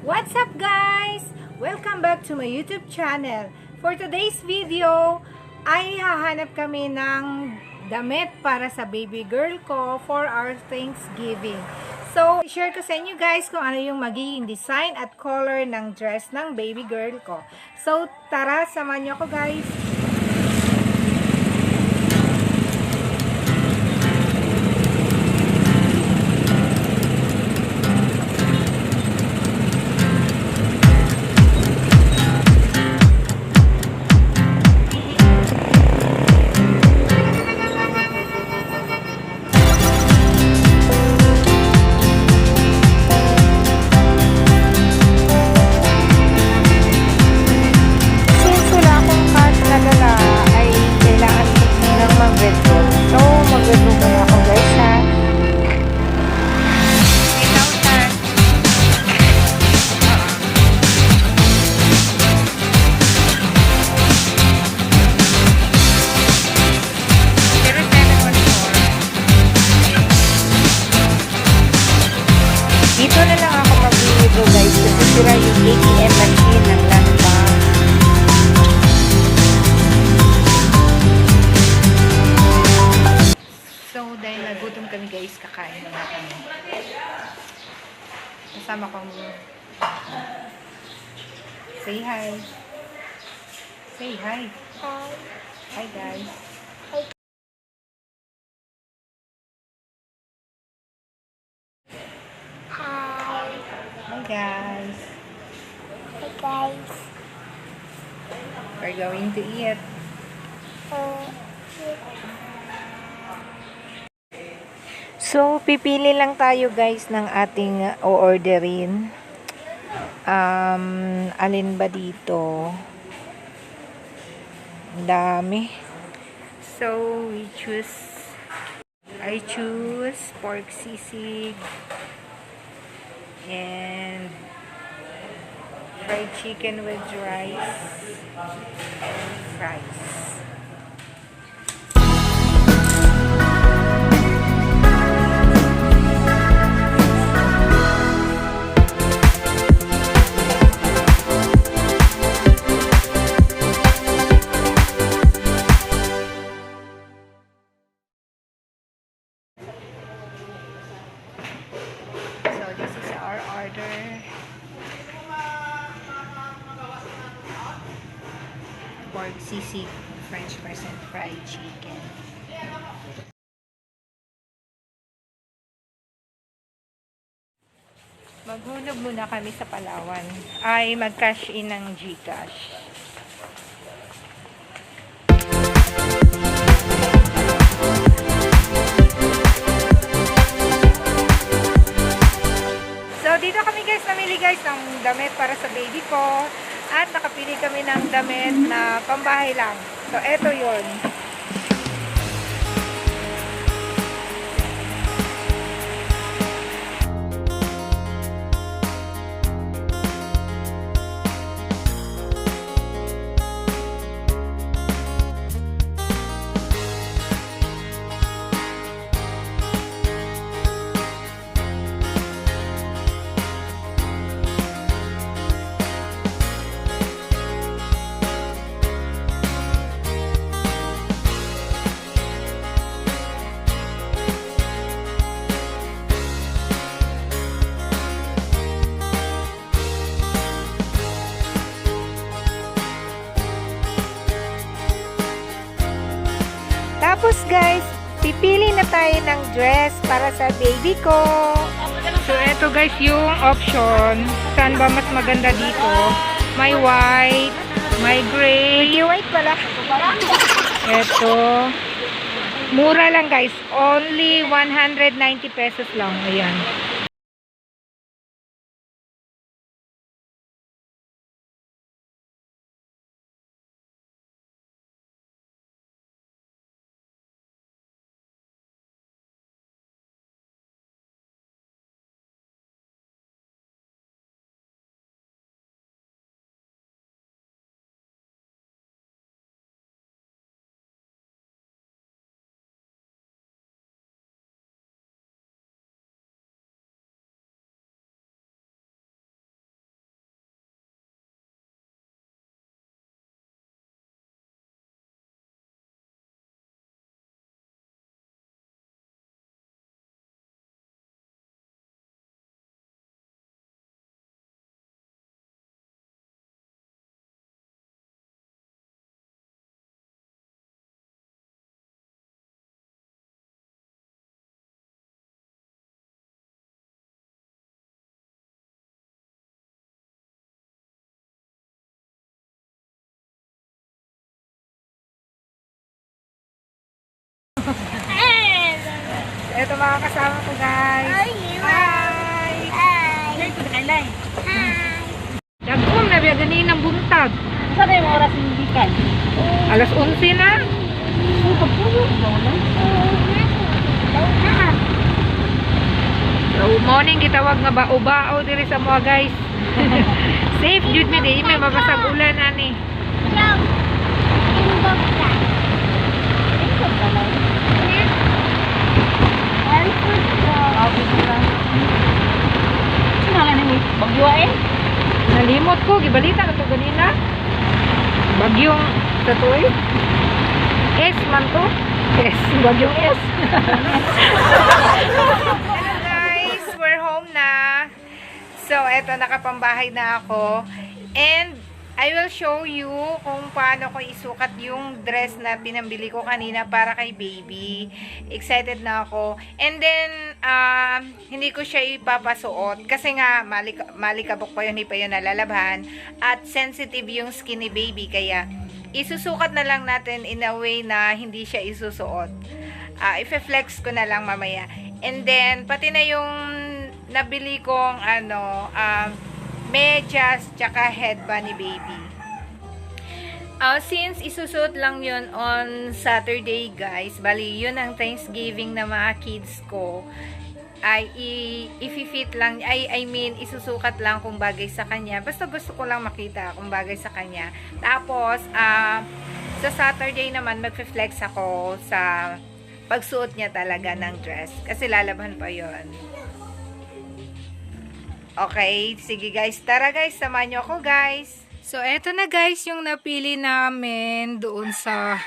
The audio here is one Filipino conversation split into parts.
What's up guys? Welcome back to my YouTube channel. For today's video, ay hahanap kami ng damit para sa baby girl ko for our Thanksgiving. So, share ko sa inyo guys kung ano yung magiging design at color ng dress ng baby girl ko. So, tara, samahan niyo ako guys. Dito na lang ako mag-video guys kasi sira yung ATM machine ng landbank. So, dahil nagutom kami guys, kakain na kami. Kasama ko say hi. Say hi. Hi. Hi guys. Hi guys. Hey guys. We're going to eat. So, pipili lang tayo guys ng ating o-orderin. Alin ba dito? Dami. So, I choose pork sisig and fried chicken with rice and fries. So this is our order. Pork sisig, French fries and fried chicken. Maghulog muna kami sa Palawan. Ay mag-cash in ng GCash. So dito kami guys, namili guys ng damit para sa baby ko. At nakapili kami ng damit na pambahay lang. So, eto yun. Tapos guys, pipili na tayo ng dress para sa baby ko. So eto guys yung option. Saan ba mas maganda dito? May white, may gray. May white pala. Eto. Mura lang guys. Only 190 pesos lang. Ayan. Ito mga kasama ko, guys. Hi! Hi! Dagkong na biya ganin ng buntag. Saan yung oras hindi ka? Alas 11 na. So, morning gitawag nga ba ubao diri sa mga guys. Safe jud mi di may mabasag ulan ani. Nalimot ko gibalita na to ganina. Bagyong tatoy. S man to. S, bagyong S. Hello guys, we're home na. So, eto nakapambahay na ako. And I will show you kung paano ko isukat yung dress na pinambili ko kanina para kay baby. Excited na ako. And then, hindi ko siya ipapasuot. Kasi nga, malikabok pa yun, hindi pa yun nalalabhan. At sensitive yung skin ni baby. Kaya, isusukat na lang natin in a way na hindi siya isusuot. Ife-flex ko na lang mamaya. And then, pati na yung nabili kong medyas tsaka headband ni baby. Since isusuot lang yun on Saturday guys, bali yun ang Thanksgiving na mga kids ko, ay i-fit lang, I mean isusukat lang kung bagay sa kanya. Basta gusto ko lang makita kung bagay sa kanya. Tapos sa Saturday naman magfe-flex ako sa pagsuot niya talaga ng dress kasi lalaban pa yon. Okay, sige guys. Tara guys, samahan nyo ako guys. So, eto na guys yung napili namin doon sa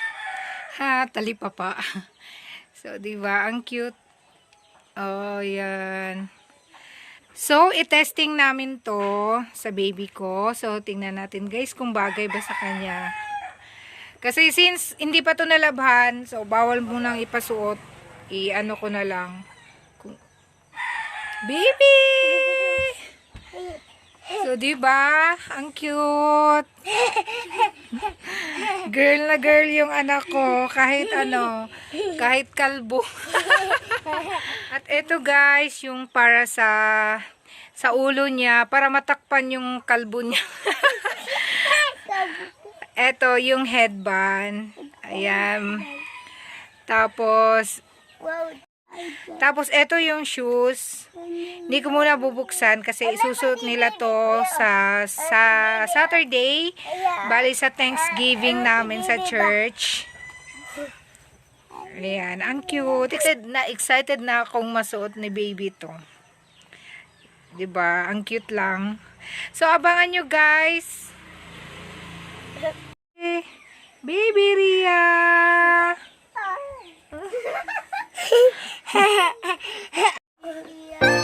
talipapa. So, diba? Ang cute. Oh, yan. So, i-testing namin to sa baby ko. So, tingnan natin guys kung bagay ba sa kanya. Kasi since hindi pa to nalabhan, so bawal munang ipasuot. I-ano ko na lang. Baby! So, diba? Ang cute. Girl na girl yung anak ko. Kahit kahit kalbo. At eto guys, yung para sa ulo niya, para matakpan yung kalbo niya. Eto, yung headband. Ayan. Tapos, eto yung shoes. Hindi ko muna bubuksan kasi isusuot nila to sa Saturday. Bali sa Thanksgiving namin sa church. Ayan, ang cute. Excited na akong masuot ni baby to. Diba? Ang cute lang. So, abangan nyo guys. Baby Ria!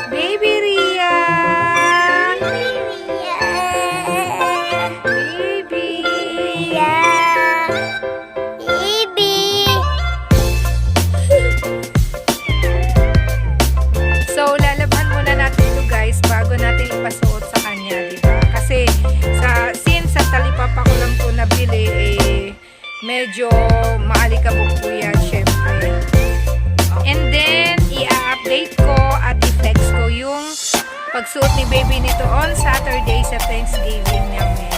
Baby Ria! So, lalaban muna natin ito guys bago natin ipasuot sa kanya, diba? Kasi, since sa talipapa ko lang ito nabili, medyo maalikabok po yan, syempre. And then, i-update ko at i-flex ko yung pagsuot ni baby nito on Saturday sa Thanksgiving namin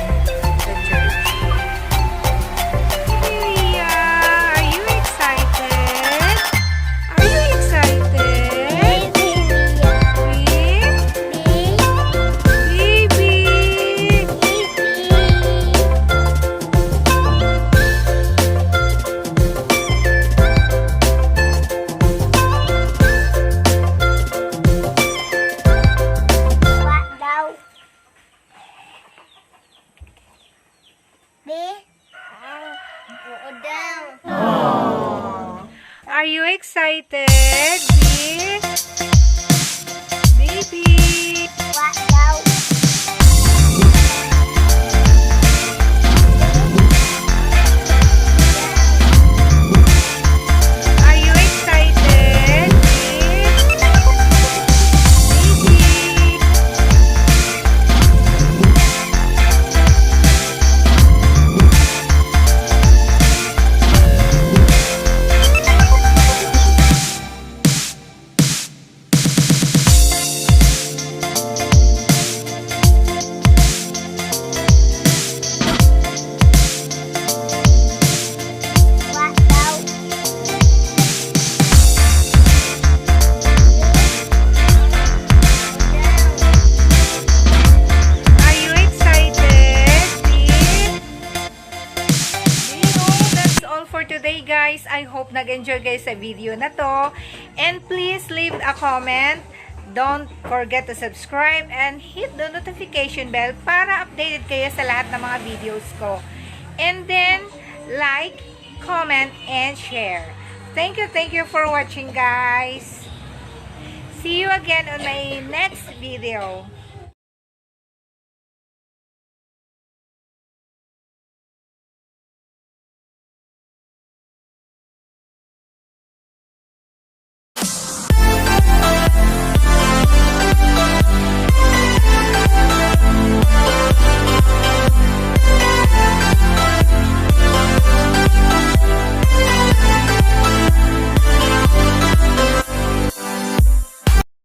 sa church. Maria, are you excited? Are you excited? Baby! Are you excited, baby? Are you excited, baby? for today, guys. I hope nag-enjoy kayo sa video na to. And please leave a comment. Don't forget to subscribe and hit the notification bell para updated kayo sa lahat ng mga videos ko. And then, like, comment, and share. Thank you for watching, guys. See you again on my next video.